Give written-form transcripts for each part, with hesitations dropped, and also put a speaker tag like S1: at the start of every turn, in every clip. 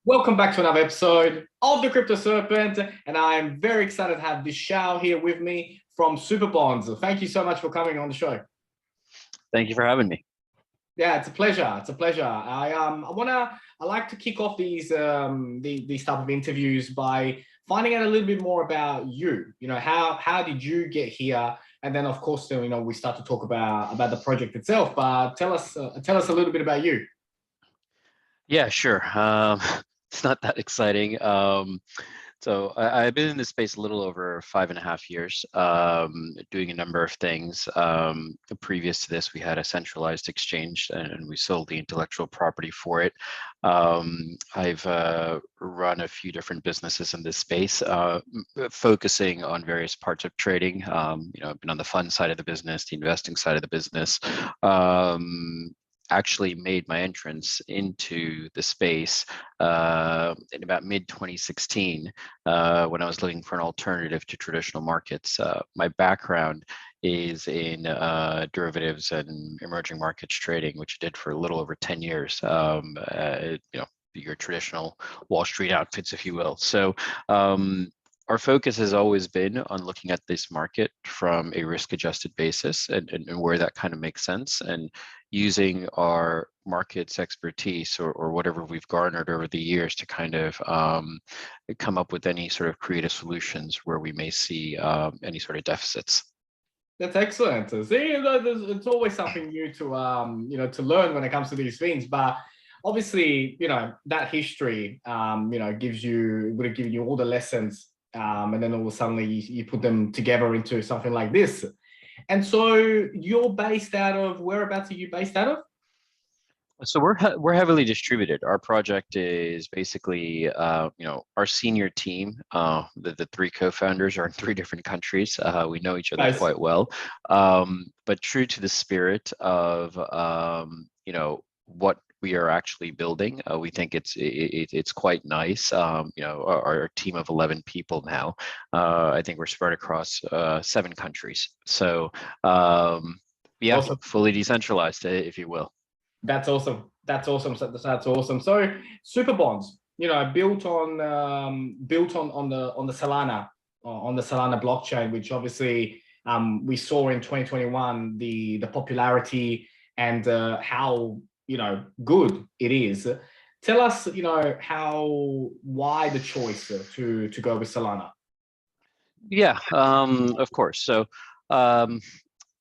S1: Welcome back to another episode of the Crypto Serpent, and I'm very excited to have Vishal here with me from Superbonds. Thank you so much for coming on the show.
S2: Thank you for having me.
S1: Yeah, it's a pleasure. It's a pleasure. I like to kick off these type of interviews by finding out a little bit more about you. You know, how did you get here? And then, of course, we start to talk about the project itself. But tell us a little bit about you.
S2: Yeah, sure. It's not that exciting. I've been in this space a little over 5.5 years, doing a number of things. Previous to this, we had a centralized exchange and we sold the intellectual property for it. I've run a few different businesses in this space, focusing on various parts of trading. I've been on the fund side of the business, the investing side of the business. Actually made my entrance into the space in about mid 2016 when I was looking for an alternative to traditional markets. My background is in derivatives and emerging markets trading, which I did for a little over 10 years. Your traditional Wall Street outfits, if you will. Our focus has always been on looking at this market from a risk-adjusted basis and where that kind of makes sense, and using our markets expertise or whatever we've garnered over the years to kind of come up with any sort of creative solutions where we may see any sort of deficits.
S1: That's excellent. See, it's always something new to learn when it comes to these things. But obviously, that history, would have given you all the lessons, and then all of a sudden you put them together into something like this. And so you're based out of, whereabouts are you based out of?
S2: So we're heavily distributed. Our project is basically, our senior team. The three co-founders are in three different countries. We know each other
S1: Nice.
S2: quite well, but true to the spirit of what we are actually building, we think it's quite nice. Our team of 11 people now. I think we're spread across 7 countries. So yeah,
S1: Awesome.
S2: fully decentralized, if you will.
S1: That's awesome. That's awesome. That's awesome. So Superbonds, built on the Solana blockchain, which obviously we saw in 2021 the popularity and how good it is. Tell us, why the choice to go with Solana.
S2: Yeah, of course.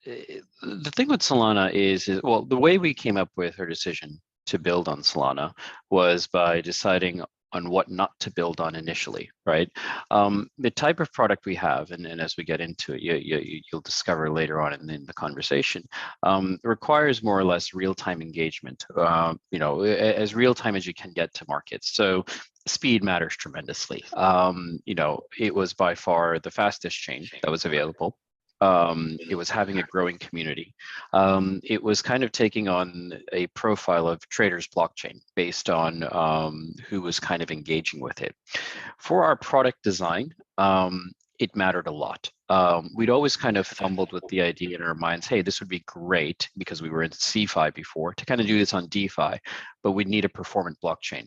S2: The thing with Solana is well, the way we came up with our decision to build on Solana was by deciding on what not to build on initially, right? The type of product we have, and as we get into it, you'll discover later on in the conversation, requires more or less real-time engagement, as real-time as you can get to markets. So speed matters tremendously. It was by far the fastest chain that was available. It was having a growing community. It was kind of taking on a profile of traders blockchain based on who was kind of engaging with it. For our product design, it mattered a lot. We'd always kind of fumbled with the idea in our minds, hey, this would be great because we were in CeFi before to kind of do this on DeFi, but we'd need a performant blockchain.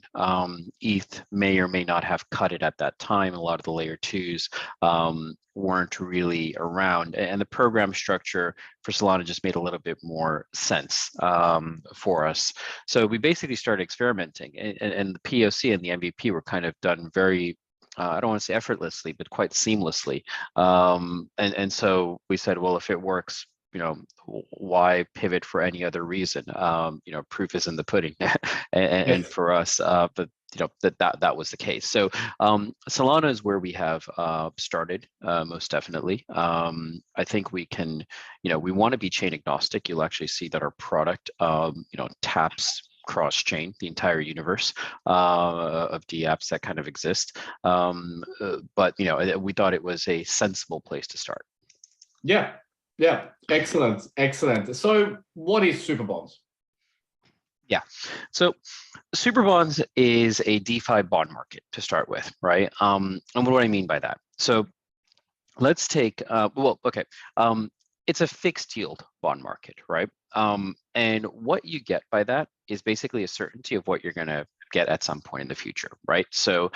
S2: ETH may or may not have cut it at that time. A lot of the layer twos weren't really around, and the program structure for Solana just made a little bit more sense for us. So we basically started experimenting, and the POC and the MVP were kind of done very, I don't want to say effortlessly, but quite seamlessly. And so we said, well, if it works, why pivot for any other reason? Proof is in the pudding, and for us, but that was the case. So Solana is where we have started, most definitely. I think we can, we want to be chain agnostic. You'll actually see that our product, taps cross-chain, the entire universe of DApps that kind of exist. But we thought it was a sensible place to start.
S1: Yeah, yeah, excellent, excellent. So, what is Superbonds?
S2: Yeah, so Superbonds is a DeFi bond market to start with, right? And what do I mean by that? So let's take, it's a fixed yield bond market, right? And what you get by that is basically a certainty of what you're going to get at some point in the future, right? So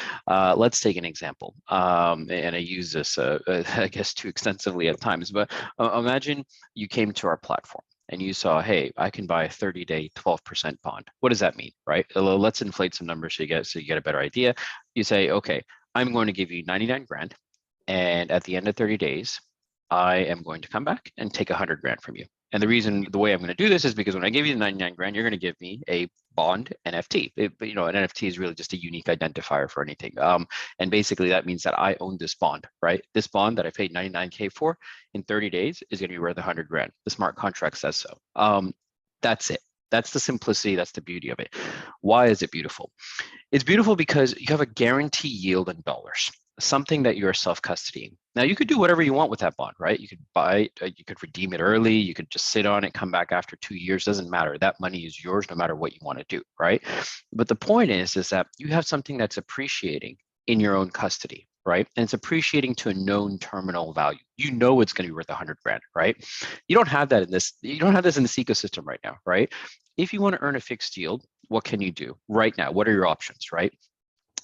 S2: let's take an example, and I use this, I guess, too extensively at times, but imagine you came to our platform and you saw, hey, I can buy a 30-day 12% bond. What does that mean, right? Let's inflate some numbers so you get a better idea. You say, okay, I'm going to give you 99 grand, and at the end of 30 days, I am going to come back and take 100 grand from you. And the way I'm going to do this is because when I give you the 99 grand, you're going to give me a bond NFT. An NFT is really just a unique identifier for anything. And basically that means that I own this bond, right? This bond that I paid 99K for in 30 days is going to be worth 100 grand. The smart contract says so. That's it. That's the simplicity. That's the beauty of it. Why is it beautiful? It's beautiful because you have a guarantee yield in dollars, something that you're self-custodying. Now, you could do whatever you want with that bond, right? You could buy it, you could redeem it early, you could just sit on it, come back after 2 years, doesn't matter. That money is yours no matter what you want to do, right? But the point is that you have something that's appreciating in your own custody, right? And it's appreciating to a known terminal value. You know it's going to be worth 100 grand, right? You don't have that in this, you don't have this in this ecosystem right now, right? If you want to earn a fixed yield, what can you do right now? What are your options, right?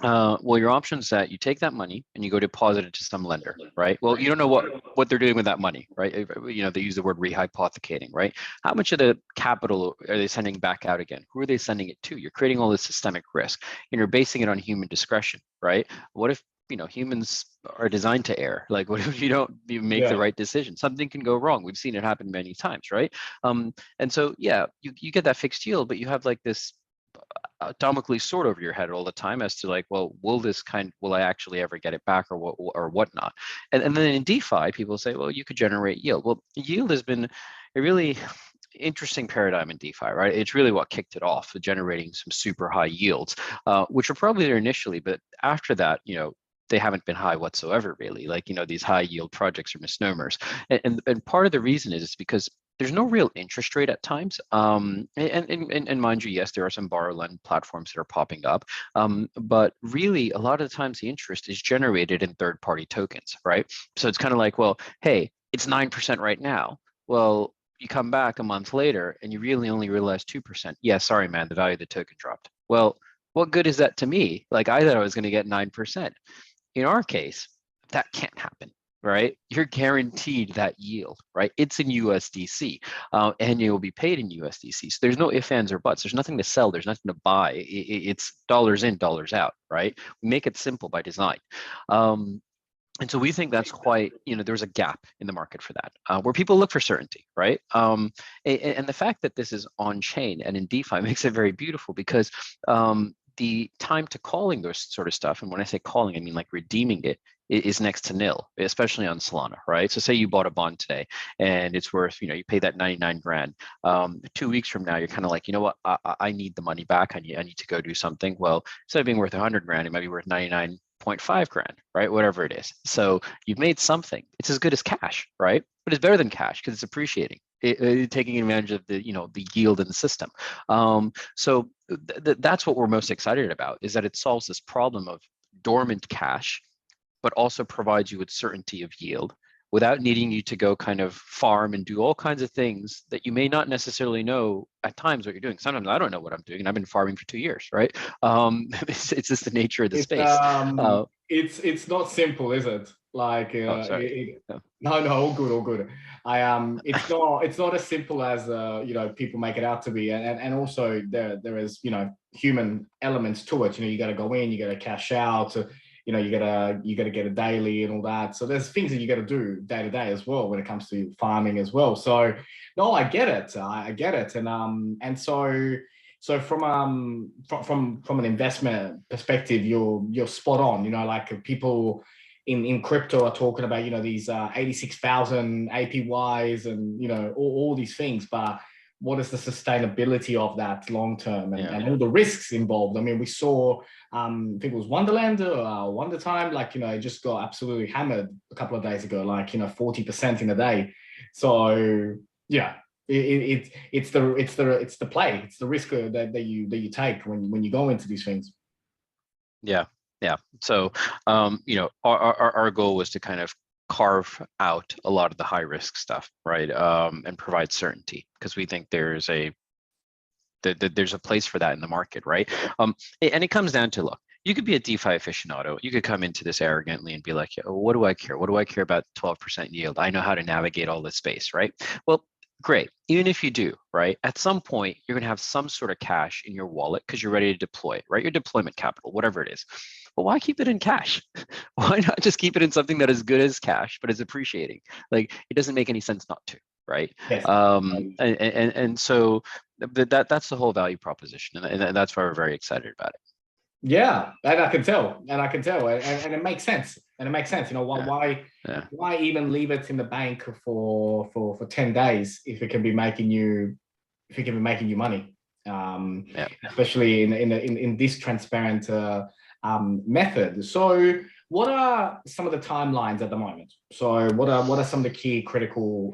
S2: Well, your options that you take that money and you go deposit it to some lender, right? Well, you don't know what they're doing with that money, right? They use the word rehypothecating, right? How much of the capital are they sending back out again? Who are they sending it to? You're creating all this systemic risk, and you're basing it on human discretion, right? What if humans are designed to err? Like, what if you make the right decision? Something can go wrong. We've seen it happen many times, right? And so, yeah, you get that fixed yield, but you have like this Damocles sword over your head all the time as to like, well, will I actually ever get it back or whatnot? And then in DeFi, people say, well, you could generate yield. Well, yield has been a really interesting paradigm in DeFi, right? It's really what kicked it off, generating some super high yields, which were probably there initially, but after that, they haven't been high whatsoever, really. Like, these high yield projects are misnomers. And part of the reason is because there's no real interest rate at times. And mind you, yes, there are some borrow lend platforms that are popping up. But really, a lot of the times the interest is generated in third-party tokens, right? So it's kind of like, well, hey, it's 9% right now. Well, you come back a month later and you really only realize 2%. Yeah, sorry, man, the value of the token dropped. Well, what good is that to me? Like, I thought I was going to get 9%. In our case, that can't happen, right? You're guaranteed that yield, right? It's in USDC, and you will be paid in USDC. So there's no ifs, ands, or buts. There's nothing to sell. There's nothing to buy. It's dollars in, dollars out, right? We make it simple by design. And so we think that's quite, there's a gap in the market for that, where people look for certainty, right? And the fact that this is on chain and in DeFi makes it very beautiful because the time to calling those sort of stuff, and when I say calling, I mean like redeeming it, is next to nil, especially on Solana, right? So say you bought a bond today and it's worth, you pay that 99 grand. 2 weeks from now, you're kind of like, you know what, I need the money back. I need to go do something. Well, instead of being worth 100 grand, it might be worth 99.5 grand, right? Whatever it is. So you've made something. It's as good as cash, right? But it's better than cash because it's appreciating. Taking advantage of the yield in the system. So that's what we're most excited about, is that it solves this problem of dormant cash, but also provides you with certainty of yield without needing you to go kind of farm and do all kinds of things that you may not necessarily know at times what you're doing. Sometimes I don't know what I'm doing, and I've been farming for 2 years, right? It's just the nature of the space.
S1: It's not simple, is it? Like,
S2: sorry.
S1: no, all good, all good. It's not as simple as people make it out to be, and also there is human elements to it. You got to go in, you got to cash out. You gotta get a daily and all that. So there's things that you got to do day to day as well when it comes to farming as well. So no, I get it. I get it, and so from an investment perspective, you're spot on. Like people in crypto are talking about these 86,000 APYs and all these things, but what is the sustainability of that long term and all the risks involved? I mean, we saw I think it was Wonderland or Wonder Time, it just got absolutely hammered a couple of days ago, 40% in a day. So yeah, it's the play, it's the risk that you take when you go into these things.
S2: Yeah. So our goal was to kind of carve out a lot of the high risk stuff, right? And provide certainty, because we think there's a there's a place for that in the market, right? And it comes down to, look, you could be a DeFi aficionado. You could come into this arrogantly and be like, "Oh, what do I care? What do I care about 12% yield? I know how to navigate all this space," right? Well, great. Even if you do, right? At some point, you're going to have some sort of cash in your wallet because you're ready to deploy it, right? Your deployment capital, whatever it is. But why keep it in cash? Why not just keep it in something that is good as cash, but is appreciating? Like, it doesn't make any sense not to, right?
S1: Yes.
S2: And so that's the whole value proposition, and that's why we're very excited about it.
S1: Yeah, and I can tell, and it makes sense, You know, why even leave it in the bank for 10 days if it can be making you money, especially in this transparent method. So, what are some of the timelines at the moment? So, what are some of the key critical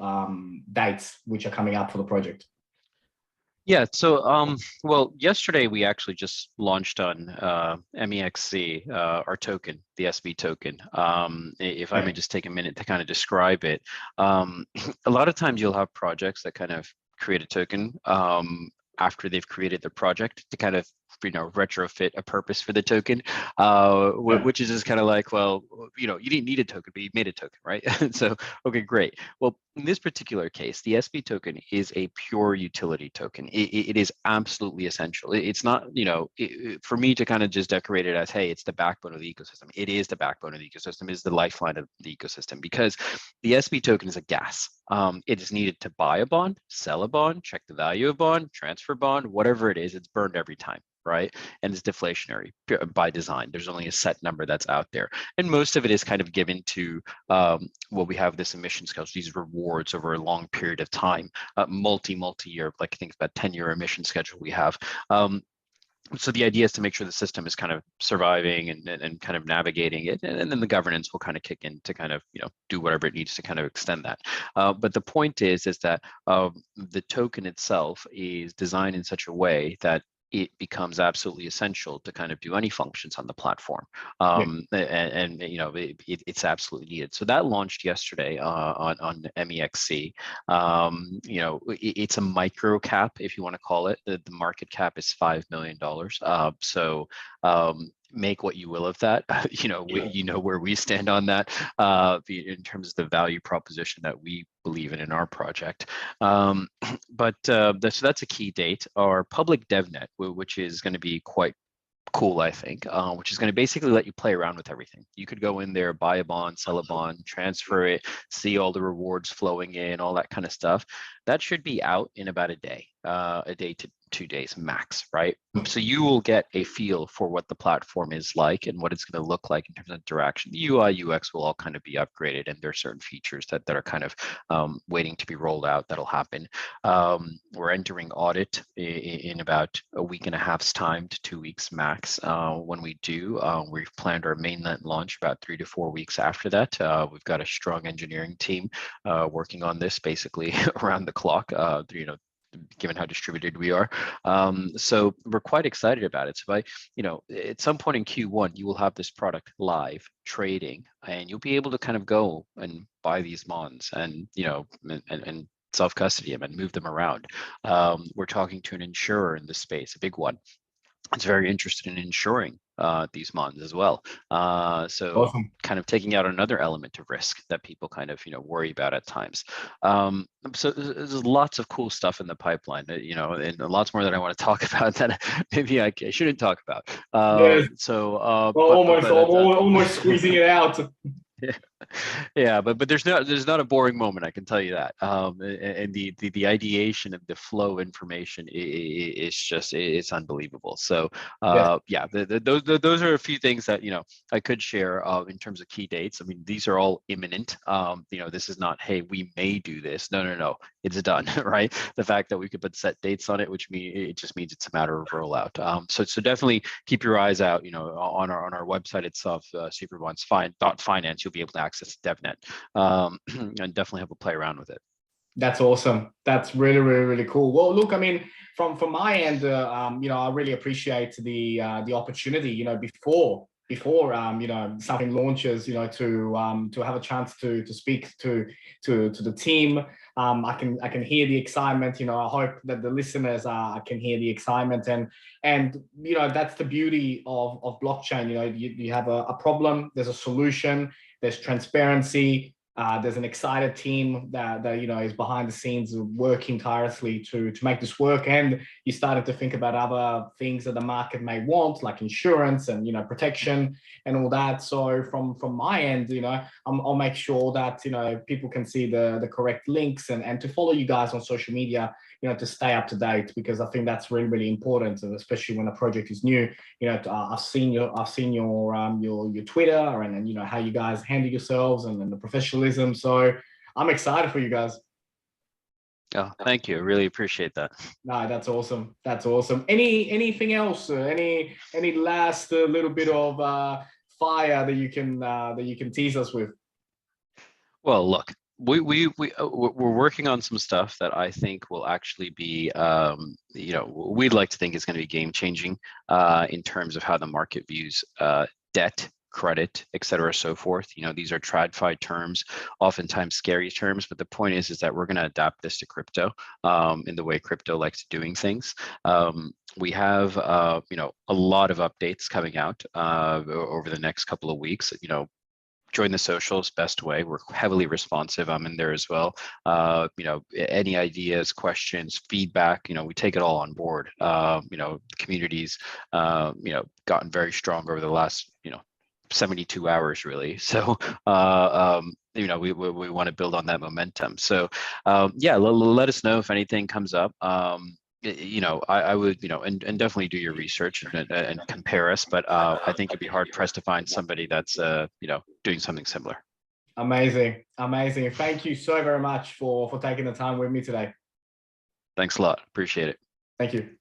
S1: dates which are coming up for the project?
S2: Yeah, so well, yesterday we actually just launched on MEXC, our token, the SB token. If I may just take a minute to kind of describe it, a lot of times you'll have projects that kind of create a token after they've created the project to kind of retrofit a purpose for the token, which is just kind of like, well, you didn't need a token, but you made a token, right? So, okay, great. Well, in this particular case, the SB token is a pure utility token. It is absolutely essential. It's not, for me to kind of just decorate it as, hey, it's the backbone of the ecosystem. It is the backbone of the ecosystem, it is the lifeline of the ecosystem, because the SB token is a gas. It is needed to buy a bond, sell a bond, check the value of bond, transfer bond, whatever it is, it's burned every time. Right. And it's deflationary by design. There's only a set number that's out there. And most of it is kind of given to we have this emission schedule, these rewards over a long period of time, multi-year, like I think it's about 10-year emission schedule we have. So the idea is to make sure the system is kind of surviving and kind of navigating it, and then the governance will kind of kick in to kind of do whatever it needs to kind of extend that. But the point is that the token itself is designed in such a way that it becomes absolutely essential to kind of do any functions on the platform, it's absolutely needed. So that launched yesterday on MEXC. It's a micro cap, if you want to call it. The market cap is $5 million. So make what you will of that. Where we stand on that in terms of the value proposition that we believe in our project. So that's a key date. Our public devnet, which is going to be quite cool, I think, which is going to basically let you play around with everything. You could go in there, buy a bond, sell a bond, transfer it, see all the rewards flowing in, all that kind of stuff. That should be out in about a day to 2 days max, right? So you will get a feel for what the platform is like and what it's going to look like in terms of interaction. The UI, UX will all kind of be upgraded, and there are certain features that are kind of waiting to be rolled out that'll happen. We're entering audit in about a week and a half's time to 2 weeks max. When we do, we've planned our mainnet launch about 3 to 4 weeks after that. We've got a strong engineering team working on this basically around the clock, given how distributed we are. So we're quite excited about it. So at some point in Q1, you will have this product live trading, and you'll be able to kind of go and buy these bonds and self-custody them and move them around. We're talking to an insurer in this space, a big one. It's very interested in insuring these bonds as well. So
S1: Awesome.
S2: kind of taking out another element of risk that people kind of worry about at times. So there's lots of cool stuff in the pipeline, and lots more that I want to talk about that maybe I shouldn't talk about.
S1: Almost squeezing it out.
S2: Yeah, but there's not a boring moment, I can tell you that. And the ideation of the flow of information is just, it's unbelievable. So those are a few things that I could share in terms of key dates. I mean, these are all imminent. This is not, hey, we may do this. No, it's done, right? The fact that we could put set dates on it, it just means it's a matter of rollout. So definitely keep your eyes out. On our website itself, Superbonds.finance, you'll be able to access DevNet and definitely have a play around with it.
S1: That's awesome. That's really, really, really cool. Well, look, I mean, from my end, I really appreciate the opportunity. Before before something launches, to have a chance to speak to the team. I can hear the excitement. I hope that the listeners can hear the excitement, and that's the beauty of blockchain. You have a problem, there's a solution, there's transparency. There's an excited team that is behind the scenes working tirelessly to make this work, and you started to think about other things that the market may want, like insurance and protection and all that. So from my end, I'll make sure that people can see the correct links and to follow you guys on social media, to stay up to date, because I think that's really, really important, and especially when a project is new. I've seen your Twitter and how you guys handle yourselves and the professionalism. So I'm excited for you guys.
S2: Oh, thank you. I really appreciate that.
S1: No, that's awesome. That's awesome. Anything else? Any last little bit of fire that you can tease us with?
S2: Well, look, we're working on some stuff that I think will actually be, we'd like to think is going to be game changing in terms of how the market views debt, credit, et cetera, so forth. These are tradfi terms, oftentimes scary terms, but the point is that we're going to adapt this to crypto in the way crypto likes doing things. We have, a lot of updates coming out over the next couple of weeks. Join the socials, best way. We're heavily responsive. I'm in there as well. Any ideas, questions, feedback, we take it all on board. The community's, gotten very strong over the last, 72 hours really. So, we want to build on that momentum. So, let us know if anything comes up. I would, and definitely do your research and compare us, but I think it'd be hard pressed to find somebody that's, doing something similar.
S1: Amazing. Thank you so very much for taking the time with me today.
S2: Thanks a lot. Appreciate it.
S1: Thank you.